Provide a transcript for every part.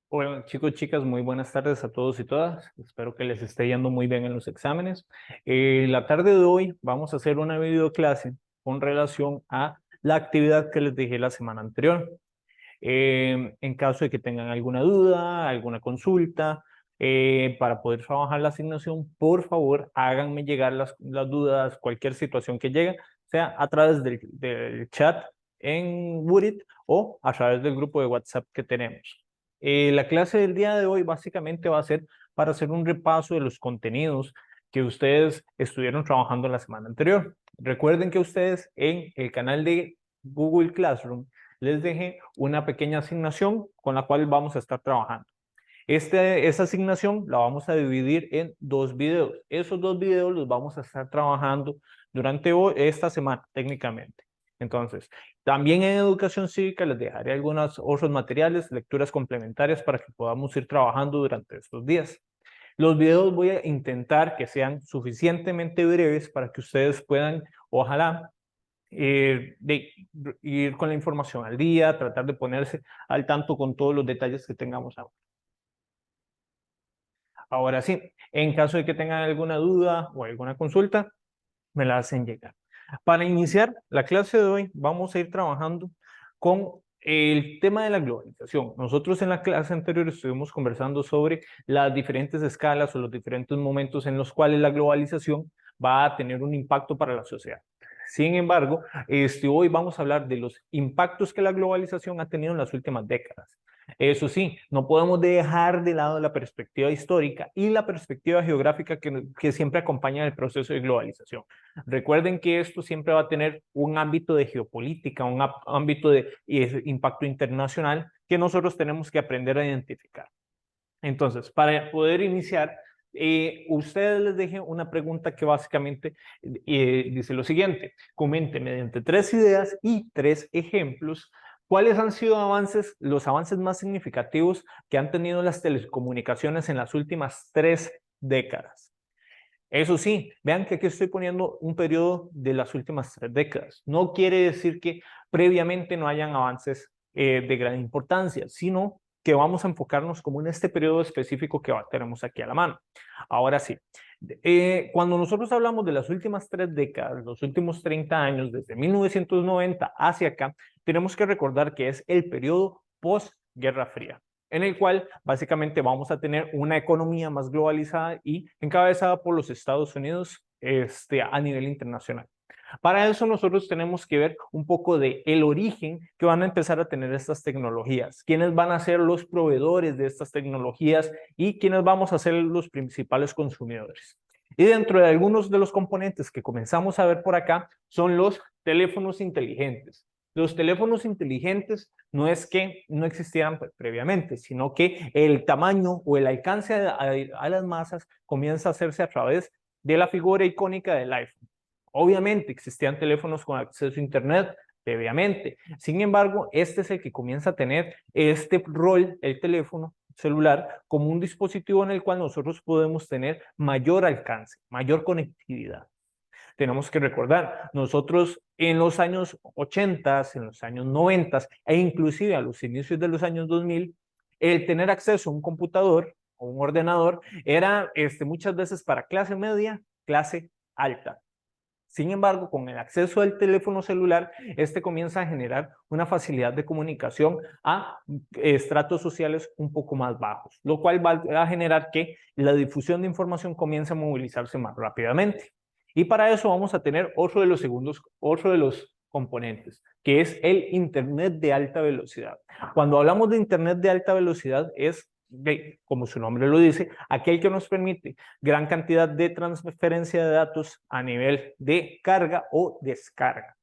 Bueno, chicos, chicas, muy buenas tardes a todos y todas. Espero que les esté yendo muy bien en los exámenes. La tarde de hoy vamos a hacer una videoclase con relación a la actividad que les dejé la semana anterior. En caso de que tengan alguna duda, alguna consulta, para poder trabajar la asignación, por favor, háganme llegar las dudas, cualquier situación que llegue, sea a través del chat en Woodit o a través del grupo de WhatsApp que tenemos. La clase del día de hoy básicamente va a ser para hacer un repaso de los contenidos que ustedes estuvieron trabajando la semana anterior. Recuerden que ustedes en el canal de Google Classroom les dejé una pequeña asignación con la cual vamos a estar trabajando. Esa asignación la vamos a dividir en dos videos. Esos dos videos los vamos a estar trabajando durante esta semana técnicamente. Entonces, también en educación cívica les dejaré algunos otros materiales, lecturas complementarias para que podamos ir trabajando durante estos días. Los videos voy a intentar que sean suficientemente breves para que ustedes puedan, ojalá, de ir con la información al día, tratar de ponerse al tanto con todos los detalles que tengamos ahora. Ahora sí, en caso de que tengan alguna duda o alguna consulta, me la hacen llegar. Para iniciar la clase de hoy, vamos a ir trabajando con el tema de la globalización. Nosotros en la clase anterior estuvimos conversando sobre las diferentes escalas o los diferentes momentos en los cuales la globalización va a tener un impacto para la sociedad. Sin embargo, hoy vamos a hablar de los impactos que la globalización ha tenido en las últimas décadas. Eso sí, no podemos dejar de lado la perspectiva histórica y la perspectiva geográfica que siempre acompaña el proceso de globalización. Recuerden que esto siempre va a tener un ámbito de geopolítica, un ámbito de impacto internacional que nosotros tenemos que aprender a identificar. Entonces, para poder iniciar, ustedes les dejé una pregunta que básicamente dice lo siguiente: comente mediante 3 ideas y 3 ejemplos cuáles han sido los avances más significativos que han tenido las telecomunicaciones en las últimas 3 décadas. Eso sí, vean que aquí estoy poniendo un periodo de las últimas 3 décadas. No quiere decir que previamente no hayan avances de gran importancia, sino que vamos a enfocarnos como en este periodo específico que tenemos aquí a la mano. Ahora sí, cuando nosotros hablamos de las últimas 3 décadas, los últimos 30 años, desde 1990 hacia acá, tenemos que recordar que es el periodo post-Guerra Fría, en el cual básicamente vamos a tener una economía más globalizada y encabezada por los Estados Unidos a nivel internacional. Para eso nosotros tenemos que ver un poco de el origen que van a empezar a tener estas tecnologías, quiénes van a ser los proveedores de estas tecnologías y quiénes vamos a ser los principales consumidores. Y dentro de algunos de los componentes que comenzamos a ver por acá son los teléfonos inteligentes. Los teléfonos inteligentes no es que no existieran previamente, sino que el tamaño o el alcance a las masas comienza a hacerse a través de la figura icónica del iPhone. Obviamente existían teléfonos con acceso a Internet previamente. Sin embargo, este es el que comienza a tener este rol, el teléfono celular, como un dispositivo en el cual nosotros podemos tener mayor alcance, mayor conectividad. Tenemos que recordar, nosotros en los años 80, en los años 90 e inclusive a los inicios de los años 2000, el tener acceso a un computador o un ordenador era muchas veces para clase media, clase alta. Sin embargo, con el acceso al teléfono celular, comienza a generar una facilidad de comunicación a estratos sociales un poco más bajos, lo cual va a generar que la difusión de información comience a movilizarse más rápidamente. Y para eso vamos a tener otro de los componentes, que es el Internet de alta velocidad. Cuando hablamos de Internet de alta velocidad es, como su nombre lo dice, aquel que nos permite gran cantidad de transferencia de datos a nivel de carga o descarga.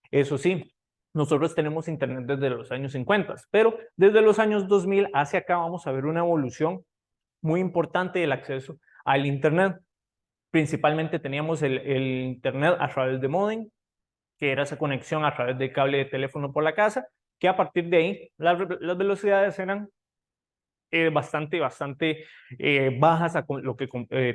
Eso sí, nosotros tenemos Internet desde los años 50, pero desde los años 2000 hacia acá vamos a ver una evolución muy importante del acceso al Internet. Principalmente teníamos el Internet a través de modem, que era esa conexión a través de cable de teléfono por la casa, que a partir de ahí las velocidades eran bastante bajas a lo que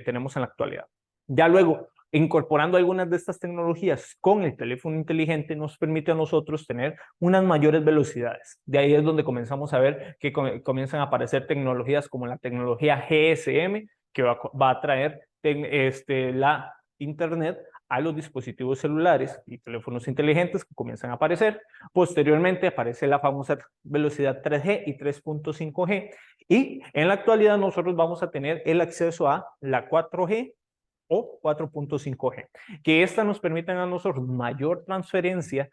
tenemos en la actualidad. Ya luego, Incorporando algunas de estas tecnologías con el teléfono inteligente nos permite a nosotros tener unas mayores velocidades. De ahí es donde comenzamos a ver que comienzan a aparecer tecnologías como la tecnología GSM, que va a traer la Internet a los dispositivos celulares y teléfonos inteligentes que comienzan a aparecer. Posteriormente aparece la famosa velocidad 3G y 3.5G. Y en la actualidad nosotros vamos a tener el acceso a la 4G o 4.5G, que esta nos permiten a nosotros mayor transferencia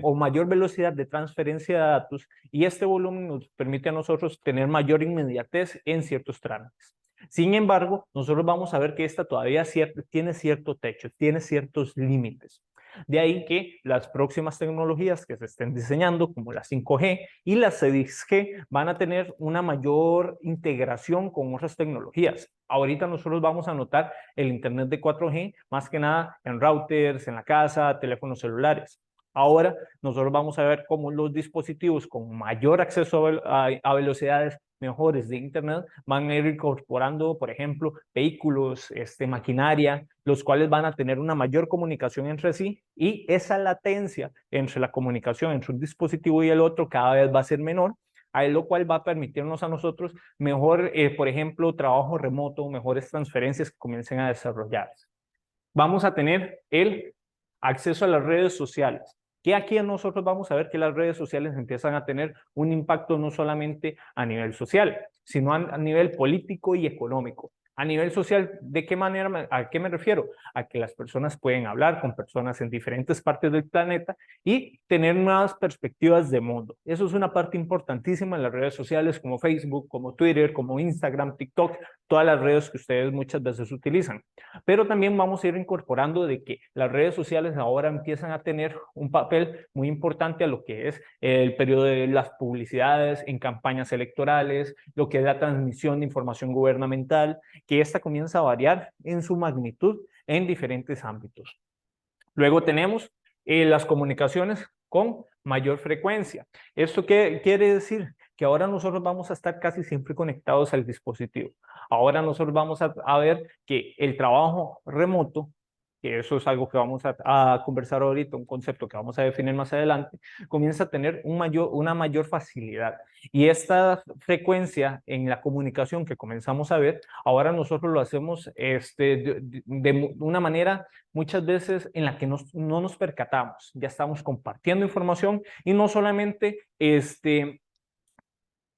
o mayor velocidad de transferencia de datos, y este volumen nos permite a nosotros tener mayor inmediatez en ciertos trámites. Sin embargo, nosotros vamos a ver que esta todavía tiene cierto techo, tiene ciertos límites. De ahí que las próximas tecnologías que se estén diseñando, como la 5G y la 6G, van a tener una mayor integración con otras tecnologías. Ahorita nosotros vamos a notar el Internet de 4G, más que nada en routers, en la casa, teléfonos celulares. Ahora nosotros vamos a ver cómo los dispositivos con mayor acceso a velocidades mejores de Internet van a ir incorporando, por ejemplo, vehículos, maquinaria, los cuales van a tener una mayor comunicación entre sí, y esa latencia entre la comunicación entre un dispositivo y el otro cada vez va a ser menor, a lo cual va a permitirnos a nosotros mejor, por ejemplo, trabajo remoto, mejores transferencias que comiencen a desarrollarse. Vamos a tener el acceso a las redes sociales, que aquí nosotros vamos a ver que las redes sociales empiezan a tener un impacto no solamente a nivel social, sino a nivel político y económico. A nivel social, ¿de qué manera? ¿A qué me refiero? A que las personas pueden hablar con personas en diferentes partes del planeta y tener nuevas perspectivas de mundo. Eso es una parte importantísima en las redes sociales como Facebook, como Twitter, como Instagram, TikTok, todas las redes que ustedes muchas veces utilizan. Pero también vamos a ir incorporando de que las redes sociales ahora empiezan a tener un papel muy importante a lo que es el periodo de las publicidades en campañas electorales, lo que es la transmisión de información gubernamental, que esta comienza a variar en su magnitud en diferentes ámbitos. Luego tenemos las comunicaciones con mayor frecuencia. ¿Esto qué quiere decir? Que ahora nosotros vamos a estar casi siempre conectados al dispositivo. Ahora nosotros vamos a ver que el trabajo remoto, que eso es algo que vamos a conversar ahorita, un concepto que vamos a definir más adelante, comienza a tener una mayor facilidad. Y esta frecuencia en la comunicación que comenzamos a ver, ahora nosotros lo hacemos de una manera muchas veces en la que no nos percatamos. Ya estamos compartiendo información, y no solamente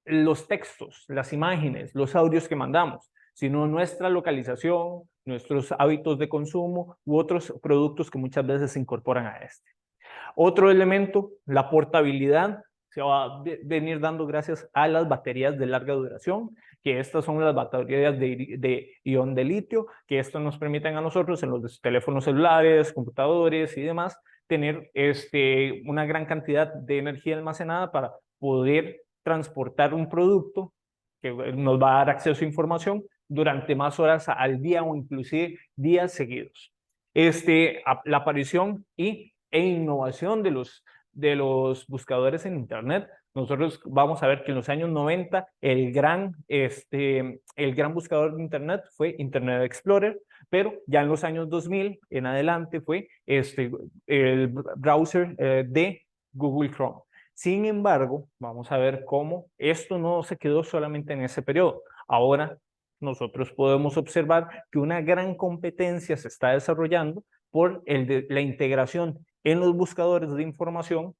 los textos, las imágenes, los audios que mandamos, sino nuestra localización, nuestros hábitos de consumo u otros productos que muchas veces se incorporan a este. Otro elemento, la portabilidad, se va a venir dando gracias a las baterías de larga duración, que estas son las baterías de ion de litio, que esto nos permiten a nosotros en los teléfonos celulares, computadores y demás, tener una gran cantidad de energía almacenada para poder transportar un producto que nos va a dar acceso a información durante más horas al día o inclusive días seguidos. La aparición e innovación de los buscadores en Internet. Nosotros vamos a ver que en los años 90 el gran buscador de Internet fue Internet Explorer, pero ya en los años 2000 en adelante fue el browser de Google Chrome. Sin embargo, vamos a ver cómo esto no se quedó solamente en ese periodo. Ahora nosotros podemos observar que una gran competencia se está desarrollando por la integración en los buscadores de información,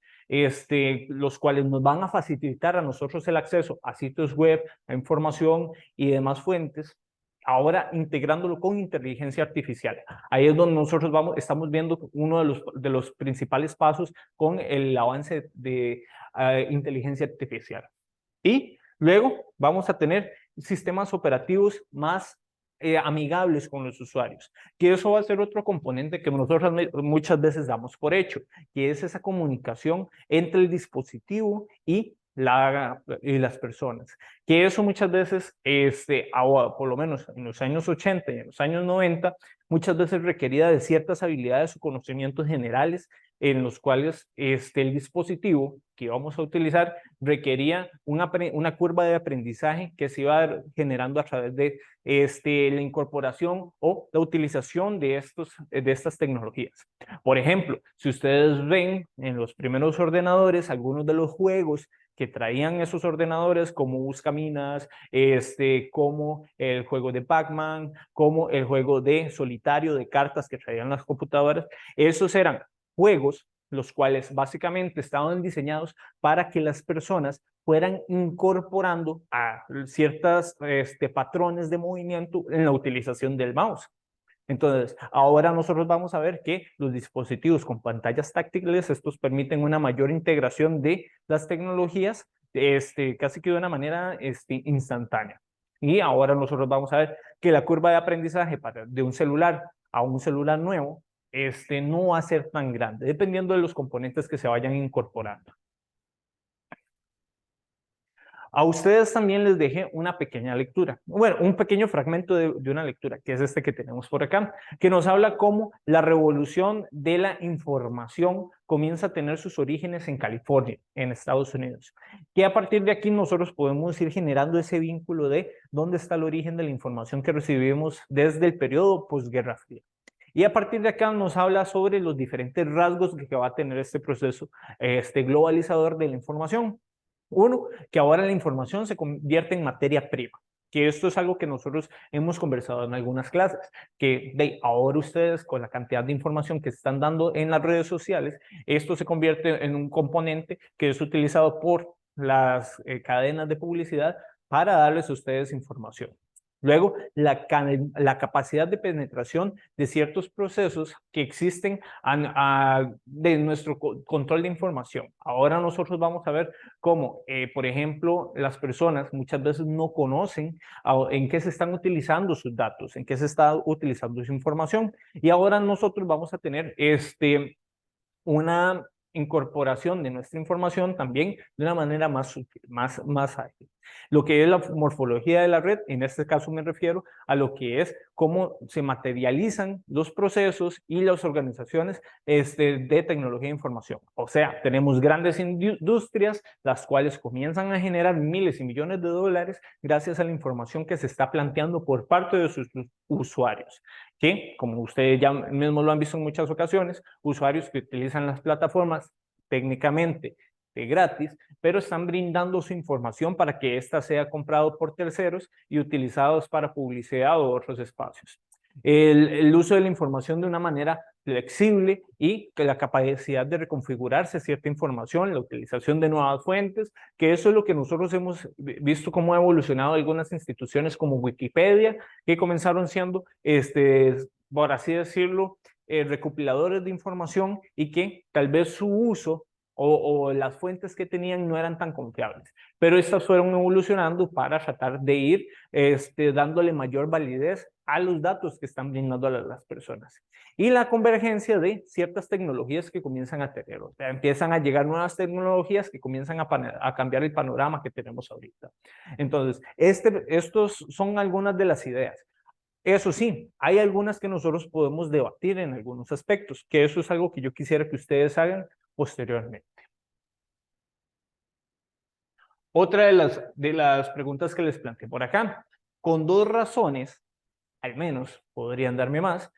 los cuales nos van a facilitar a nosotros el acceso a sitios web, a información y demás fuentes, ahora integrándolo con inteligencia artificial. Ahí es donde nosotros estamos viendo uno de los principales pasos con el avance de inteligencia artificial. Y luego vamos a tener sistemas operativos más amigables con los usuarios, que eso va a ser otro componente que nosotros muchas veces damos por hecho, que es esa comunicación entre el dispositivo y las personas, que eso muchas veces, por lo menos en los años 80 y en los años 90, muchas veces requería de ciertas habilidades o conocimientos generales en los cuales el dispositivo que íbamos a utilizar requería una curva de aprendizaje que se iba generando a través de la incorporación o la utilización de estas tecnologías. Por ejemplo, si ustedes ven en los primeros ordenadores, algunos de los juegos que traían esos ordenadores, como Buscaminas, como el juego de Pac-Man, como el juego de solitario de cartas que traían las computadoras, esos eran juegos los cuales básicamente estaban diseñados para que las personas fueran incorporando a ciertos patrones de movimiento en la utilización del mouse. Entonces, ahora nosotros vamos a ver que los dispositivos con pantallas táctiles, estos permiten una mayor integración de las tecnologías, casi que de una manera instantánea. Y ahora nosotros vamos a ver que la curva de aprendizaje de un celular a un celular nuevo, no va a ser tan grande, dependiendo de los componentes que se vayan incorporando. A ustedes también les dejé una pequeña lectura, bueno, un pequeño fragmento de una lectura, que es este que tenemos por acá, que nos habla cómo la revolución de la información comienza a tener sus orígenes en California, en Estados Unidos. Que a partir de aquí nosotros podemos ir generando ese vínculo de dónde está el origen de la información que recibimos desde el periodo posguerra fría. Y a partir de acá nos habla sobre los diferentes rasgos que va a tener este proceso, globalizador de la información. Uno, que ahora la información se convierte en materia prima, que esto es algo que nosotros hemos conversado en algunas clases, que ahora ustedes con la cantidad de información que están dando en las redes sociales, esto se convierte en un componente que es utilizado por las cadenas de publicidad para darles a ustedes información. Luego, la capacidad de penetración de ciertos procesos que existen de nuestro control de información. Ahora nosotros vamos a ver cómo, por ejemplo, las personas muchas veces no conocen en qué se están utilizando sus datos, en qué se está utilizando su información. Y ahora nosotros vamos a tener una incorporación de nuestra información también de una manera más sutil, más ágil. Lo que es la morfología de la red, en este caso me refiero a lo que es cómo se materializan los procesos y las organizaciones de tecnología de información. O sea, tenemos grandes industrias, las cuales comienzan a generar miles y millones de dólares gracias a la información que se está planteando por parte de sus usuarios. Que, como ustedes ya mismo lo han visto en muchas ocasiones, usuarios que utilizan las plataformas técnicamente de gratis, pero están brindando su información para que ésta sea comprado por terceros y utilizados para publicidad o otros espacios. El uso de la información de una manera flexible y que la capacidad de reconfigurarse cierta información, la utilización de nuevas fuentes, que eso es lo que nosotros hemos visto cómo ha evolucionado algunas instituciones como Wikipedia, que comenzaron siendo, por así decirlo, recopiladores de información y que tal vez su uso o las fuentes que tenían no eran tan confiables, pero estas fueron evolucionando para tratar de ir dándole mayor validez a los datos que están brindando a las personas. Y la convergencia de ciertas tecnologías que comienzan a tener, o sea, empiezan a llegar nuevas tecnologías que comienzan a cambiar el panorama que tenemos ahorita. Entonces, estos son algunas de las ideas. Eso sí, hay algunas que nosotros podemos debatir en algunos aspectos, que eso es algo que yo quisiera que ustedes hagan posteriormente. Otra de las preguntas que les planteé por acá, con dos razones, al menos podrían darme más,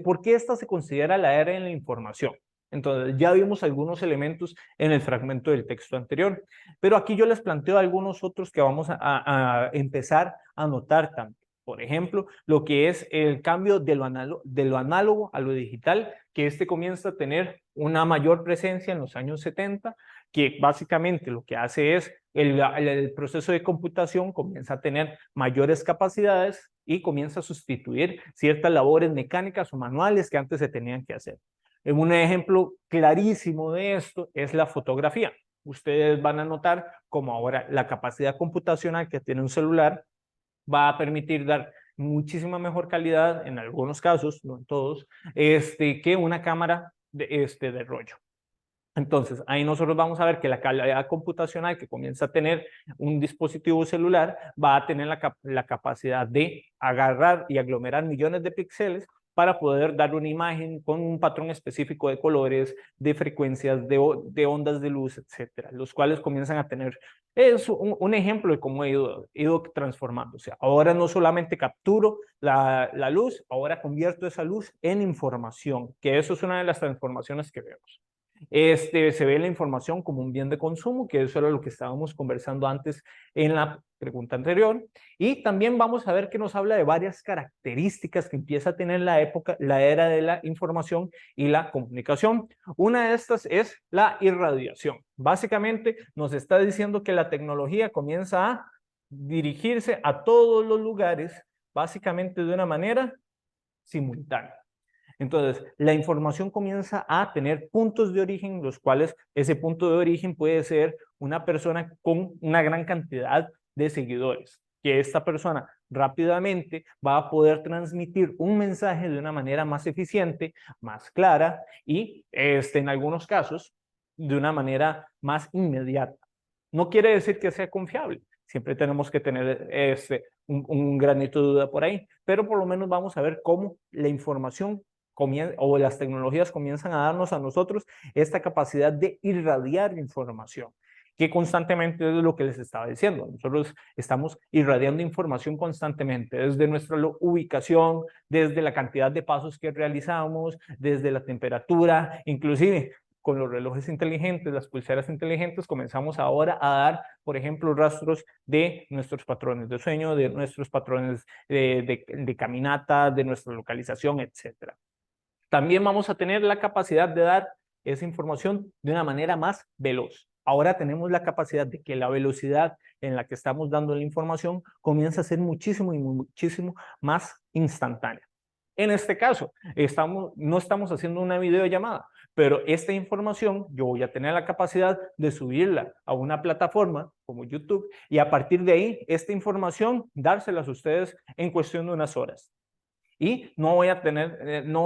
¿por qué esta se considera la era de la información? Entonces, ya vimos algunos elementos en el fragmento del texto anterior, pero aquí yo les planteo algunos otros que vamos a empezar a notar también. Por ejemplo, lo que es el cambio de lo análogo a lo digital, que comienza a tener una mayor presencia en los años 70, que básicamente lo que hace es el proceso de computación comienza a tener mayores capacidades y comienza a sustituir ciertas labores mecánicas o manuales que antes se tenían que hacer. Un ejemplo clarísimo de esto es la fotografía. Ustedes van a notar como ahora la capacidad computacional que tiene un celular va a permitir dar muchísima mejor calidad, en algunos casos, no en todos, que una cámara de rollo. Entonces, ahí nosotros vamos a ver que la calidad computacional que comienza a tener un dispositivo celular va a tener la capacidad de agarrar y aglomerar millones de píxeles para poder dar una imagen con un patrón específico de colores, de frecuencias, de ondas de luz, etcétera, los cuales comienzan a tener, es un ejemplo de cómo he ido transformando. O sea, ahora no solamente capturo la luz, ahora convierto esa luz en información, que eso es una de las transformaciones que vemos. Se ve la información como un bien de consumo, que eso era lo que estábamos conversando antes en la pregunta anterior. Y también vamos a ver que nos habla de varias características que empieza a tener la era de la información y la comunicación. Una de estas es la irradiación. Básicamente nos está diciendo que la tecnología comienza a dirigirse a todos los lugares, básicamente de una manera simultánea. Entonces, la información comienza a tener puntos de origen, los cuales ese punto de origen puede ser una persona con una gran cantidad de seguidores, que esta persona rápidamente va a poder transmitir un mensaje de una manera más eficiente, más clara y en algunos casos de una manera más inmediata. No quiere decir que sea confiable. Siempre tenemos que tener un granito de duda por ahí, pero por lo menos vamos a ver cómo la información o las tecnologías comienzan a darnos a nosotros esta capacidad de irradiar información, que constantemente es lo que les estaba diciendo. Nosotros estamos irradiando información constantemente, desde nuestra ubicación, desde la cantidad de pasos que realizamos, desde la temperatura, inclusive con los relojes inteligentes, las pulseras inteligentes, comenzamos ahora a dar, por ejemplo, rastros de nuestros patrones de sueño, de nuestros patrones de caminata, de nuestra localización, etcétera. También vamos a tener la capacidad de dar esa información de una manera más veloz. Ahora tenemos la capacidad de que la velocidad en la que estamos dando la información comienza a ser muchísimo y muchísimo más instantánea. En este caso, no estamos haciendo una videollamada, pero esta información yo voy a tener la capacidad de subirla a una plataforma como YouTube y a partir de ahí, esta información dárselas a ustedes en cuestión de unas horas. Y no voy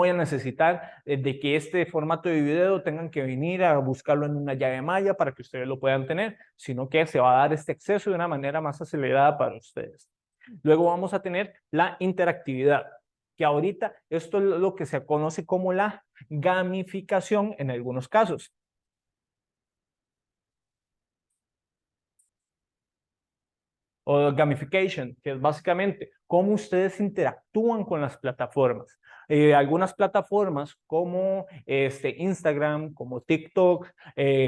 a necesitar de que este formato de video tengan que venir a buscarlo en una llave Maya para que ustedes lo puedan tener, sino que se va a dar este acceso de una manera más acelerada para ustedes. Luego vamos a tener la interactividad, que ahorita esto es lo que se conoce como la gamificación en algunos casos. O gamification, que es básicamente cómo ustedes interactúan con las plataformas. Algunas plataformas como Instagram, como TikTok,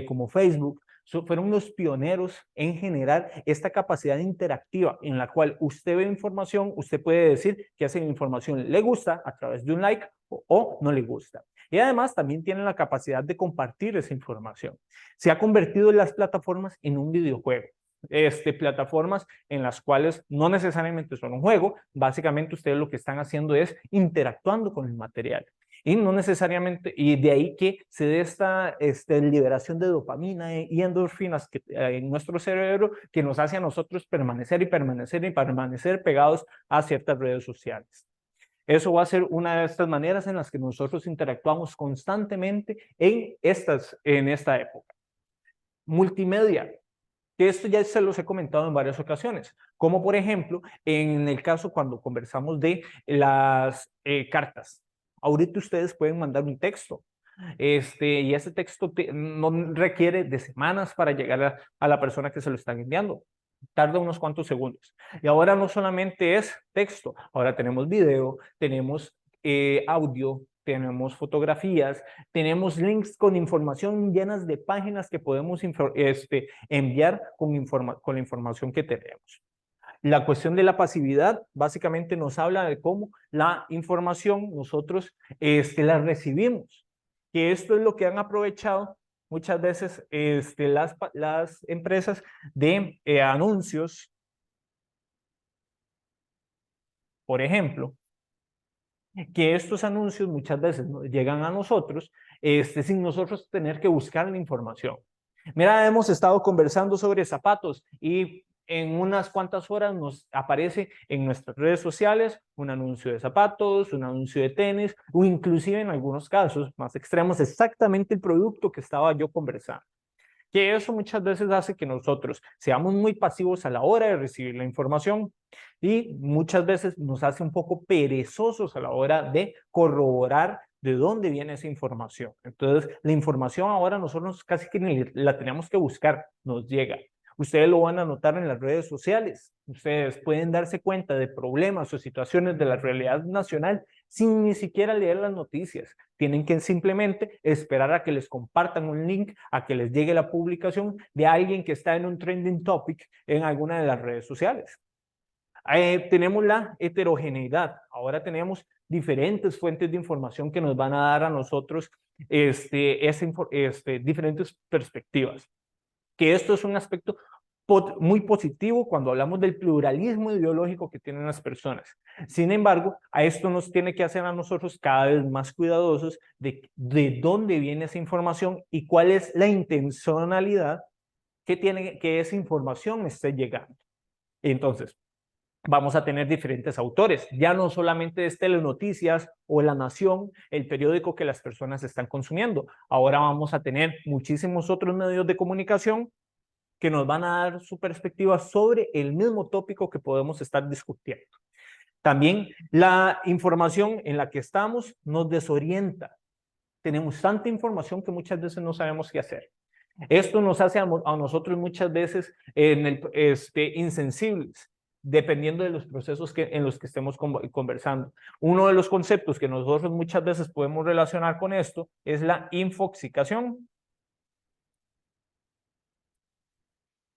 como Facebook, fueron los pioneros en generar esta capacidad interactiva en la cual usted ve información, usted puede decir que esa información le gusta a través de un like o no le gusta. Y además también tienen la capacidad de compartir esa información. Se ha convertido en las plataformas en un videojuego. Plataformas en las cuales no necesariamente son un juego, básicamente ustedes lo que están haciendo es interactuando con el material. Y no necesariamente, y de ahí que se dé esta liberación de dopamina y endorfinas en nuestro cerebro que nos hace a nosotros permanecer y permanecer y permanecer pegados a ciertas redes sociales. Eso va a ser una de estas maneras en las que nosotros interactuamos constantemente en esta época. Multimedia, que esto ya se los he comentado en varias ocasiones, como por ejemplo en el caso cuando conversamos de las cartas. Ahorita ustedes pueden mandar un texto y ese texto no requiere de semanas para llegar a la persona que se lo están enviando. Tarda unos cuantos segundos. Y ahora no solamente es texto, ahora tenemos video, tenemos audio, tenemos fotografías, tenemos links con información llenas de páginas que podemos enviar con la información que tenemos. La cuestión de la pasividad básicamente nos habla de cómo la información nosotros la recibimos, que esto es lo que han aprovechado muchas veces las empresas de anuncios, por ejemplo, que estos anuncios muchas veces llegan a nosotros sin nosotros tener que buscar la información. Mira, hemos estado conversando sobre zapatos y en unas cuantas horas nos aparece en nuestras redes sociales un anuncio de zapatos, un anuncio de tenis o inclusive en algunos casos más extremos exactamente el producto que estaba yo conversando. que eso muchas veces hace que nosotros seamos muy pasivos a la hora de recibir la información y muchas veces nos hace un poco perezosos a la hora de corroborar de dónde viene esa información. Entonces, la información ahora nosotros casi que ni la tenemos que buscar, nos llega. Ustedes lo van a notar en las redes sociales. Ustedes pueden darse cuenta de problemas o situaciones de la realidad nacional sin ni siquiera leer las noticias. Tienen que simplemente esperar a que les compartan un link, a que les llegue la publicación de alguien que está en un trending topic en alguna de las redes sociales. Tenemos la heterogeneidad. Ahora tenemos diferentes fuentes de información que nos van a dar a nosotros diferentes perspectivas. Que esto es un aspecto muy positivo cuando hablamos del pluralismo ideológico que tienen las personas. Sin embargo, a esto nos tiene que hacer a nosotros cada vez más cuidadosos de dónde viene esa información y cuál es la intencionalidad que tiene que esa información esté llegando. Entonces, vamos a tener diferentes autores, ya no solamente es Telenoticias o La Nación, el periódico que las personas están consumiendo. Ahora vamos a tener muchísimos otros medios de comunicación que nos van a dar su perspectiva sobre el mismo tópico que podemos estar discutiendo. También la información en la que estamos nos desorienta. Tenemos tanta información que muchas veces no sabemos qué hacer. Esto nos hace a nosotros muchas veces insensibles, dependiendo de los procesos en los que estemos conversando. Uno de los conceptos que nosotros muchas veces podemos relacionar con esto es la infoxicación.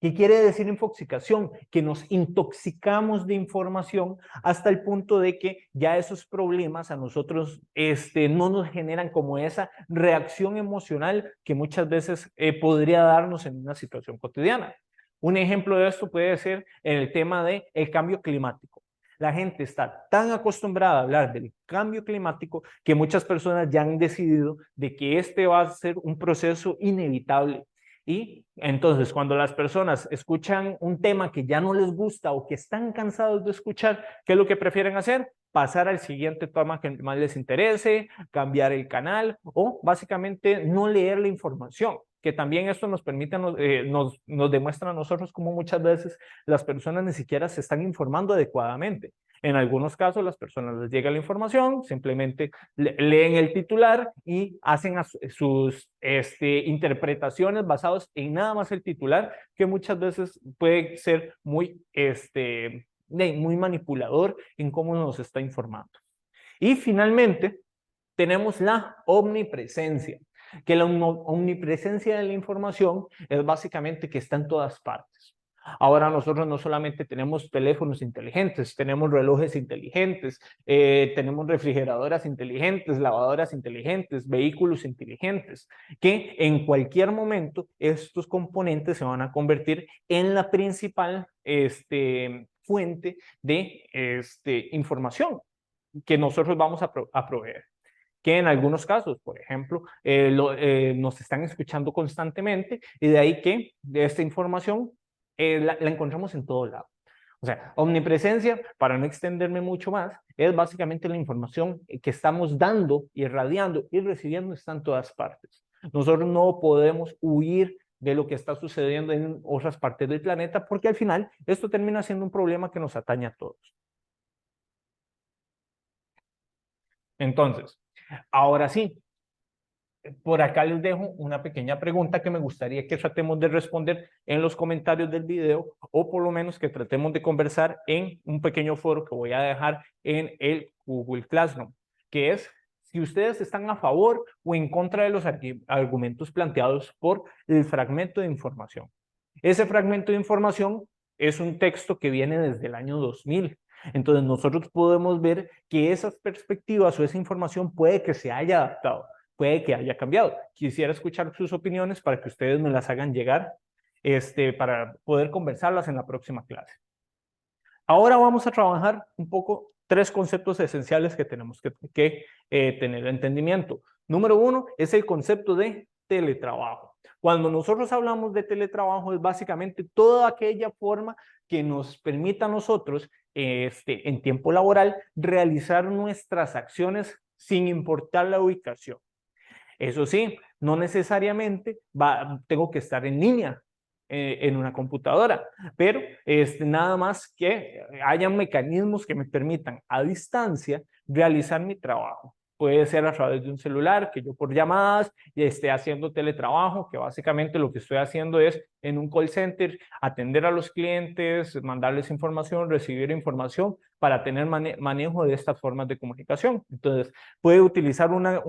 ¿Qué quiere decir infoxicación? Que nos intoxicamos de información hasta el punto de que ya esos problemas a nosotros no nos generan como esa reacción emocional que muchas veces podría darnos en una situación cotidiana. Un ejemplo de esto puede ser en el tema del cambio climático. La gente está tan acostumbrada a hablar del cambio climático que muchas personas ya han decidido de que este va a ser un proceso inevitable. Y entonces, cuando las personas escuchan un tema que ya no les gusta o que están cansados de escuchar, ¿qué es lo que prefieren hacer? Pasar al siguiente tema que más les interese, cambiar el canal o básicamente no leer la información. Que también esto nos permite, nos demuestra a nosotros cómo muchas veces las personas ni siquiera se están informando adecuadamente. En algunos casos las personas les llega la información, simplemente leen el titular y hacen sus interpretaciones basadas en nada más el titular, que muchas veces puede ser muy, muy manipulador en cómo nos está informando. Y finalmente tenemos la omnipresencia, que la omnipresencia de la información es básicamente que está en todas partes. Ahora nosotros no solamente tenemos teléfonos inteligentes, tenemos relojes inteligentes, tenemos refrigeradoras inteligentes, lavadoras inteligentes, vehículos inteligentes, que en cualquier momento estos componentes se van a convertir en la principal fuente de información que nosotros vamos a proveer. Que en algunos casos, por ejemplo, nos están escuchando constantemente y de ahí que de esta información la encontramos en todo lado. O sea, omnipresencia, para no extenderme mucho más, es básicamente la información que estamos dando, irradiando y recibiendo está en todas partes. Nosotros no podemos huir de lo que está sucediendo en otras partes del planeta porque al final esto termina siendo un problema que nos atañe a todos. Entonces, ahora sí, por acá les dejo una pequeña pregunta que me gustaría que tratemos de responder en los comentarios del video o por lo menos que tratemos de conversar en un pequeño foro que voy a dejar en el Google Classroom, que es si ustedes están a favor o en contra de los argumentos planteados por el fragmento de información. Ese fragmento de información es un texto que viene desde el año 2000. Entonces nosotros podemos ver que esas perspectivas o esa información puede que se haya adaptado, puede que haya cambiado. Quisiera escuchar sus opiniones para que ustedes me las hagan llegar para poder conversarlas en la próxima clase. Ahora vamos a trabajar un poco 3 conceptos esenciales que tenemos que tener entendimiento. Número 1 es el concepto de teletrabajo. Cuando nosotros hablamos de teletrabajo es básicamente toda aquella forma que nos permita a nosotros en tiempo laboral realizar nuestras acciones sin importar la ubicación. Eso sí, No necesariamente tengo que estar en línea en una computadora, pero nada más que hayan mecanismos que me permitan a distancia realizar mi trabajo. Puede ser a través de un celular, que yo por llamadas esté haciendo teletrabajo, que básicamente lo que estoy haciendo es en un call center atender a los clientes, mandarles información, recibir información para tener manejo de estas formas de comunicación. Entonces, puede utilizar una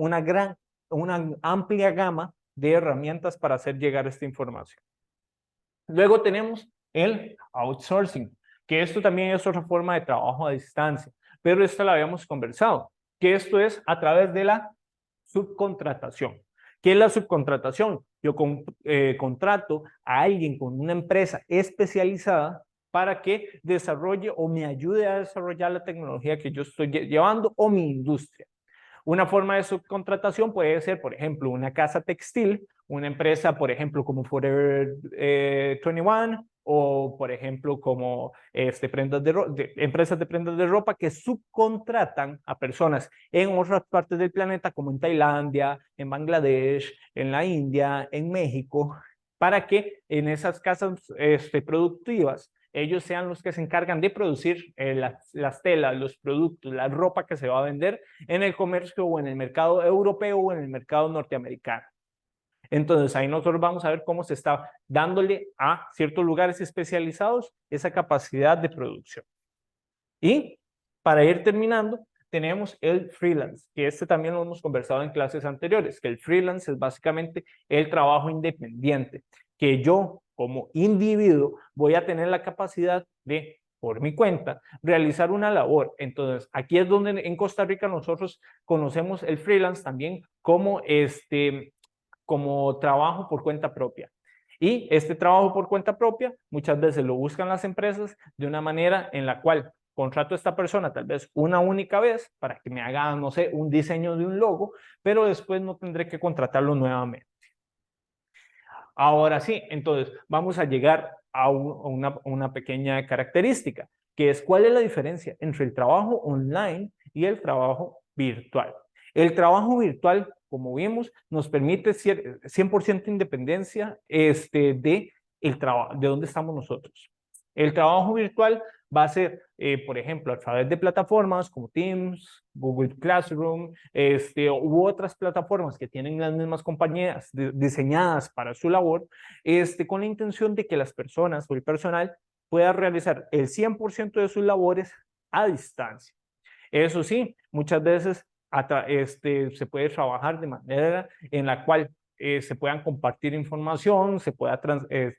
amplia gama de herramientas para hacer llegar esta información. Luego tenemos el outsourcing, que esto también es otra forma de trabajo a distancia, pero esta la habíamos conversado, que esto es a través de la subcontratación. ¿Qué es la subcontratación? Yo contrato a alguien con una empresa especializada para que desarrolle o me ayude a desarrollar la tecnología que yo estoy llevando o mi industria. Una forma de subcontratación puede ser, por ejemplo, una casa textil, una empresa, por ejemplo, como Forever 21, o por ejemplo, como empresas de prendas de ropa que subcontratan a personas en otras partes del planeta, como en Tailandia, en Bangladesh, en la India, en México, para que en esas casas productivas ellos sean los que se encargan de producir las telas, los productos, la ropa que se va a vender en el comercio o en el mercado europeo o en el mercado norteamericano. Entonces, ahí nosotros vamos a ver cómo se está dándole a ciertos lugares especializados esa capacidad de producción. Y para ir terminando, tenemos el freelance, que también lo hemos conversado en clases anteriores, que el freelance es básicamente el trabajo independiente, que yo como individuo voy a tener la capacidad de, por mi cuenta, realizar una labor. Entonces, aquí es donde en Costa Rica nosotros conocemos el freelance también como trabajo por cuenta propia. Y este trabajo por cuenta propia muchas veces lo buscan las empresas de una manera en la cual contrato a esta persona tal vez una única vez para que me haga, no sé, un diseño de un logo, pero después no tendré que contratarlo nuevamente. Ahora sí, entonces vamos a llegar a una pequeña característica, que es cuál es la diferencia entre el trabajo online y el trabajo virtual. El trabajo virtual, como vimos, nos permite 100% independencia de dónde estamos nosotros. El trabajo virtual va a ser, por ejemplo, a través de plataformas como Teams, Google Classroom, u otras plataformas que tienen las mismas compañías diseñadas para su labor, con la intención de que las personas o el personal pueda realizar el 100% de sus labores a distancia. Eso sí, muchas veces se puede trabajar de manera en la cual se puedan compartir información, se pueda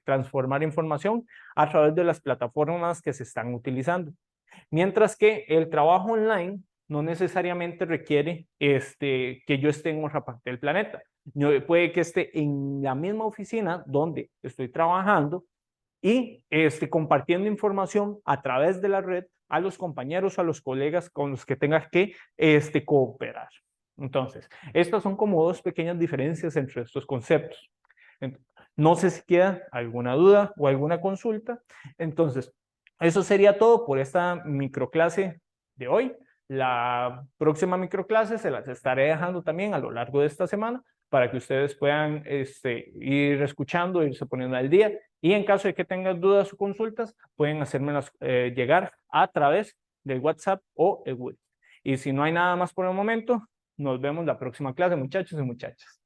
transformar información a través de las plataformas que se están utilizando. Mientras que el trabajo online no necesariamente requiere que yo esté en otra parte del planeta. Puede que esté en la misma oficina donde estoy trabajando y compartiendo información a través de la red a los compañeros, a los colegas con los que tengas que cooperar. Entonces, estas son como dos pequeñas diferencias entre estos conceptos. No sé si queda alguna duda o alguna consulta. Entonces, eso sería todo por esta microclase de hoy. La próxima microclase se las estaré dejando también a lo largo de esta semana para que ustedes puedan ir escuchando, irse poniendo al día. Y en caso de que tengan dudas o consultas, pueden hacérmelas llegar a través del WhatsApp o el Word. Y si no hay nada más por el momento, nos vemos la próxima clase, muchachos y muchachas.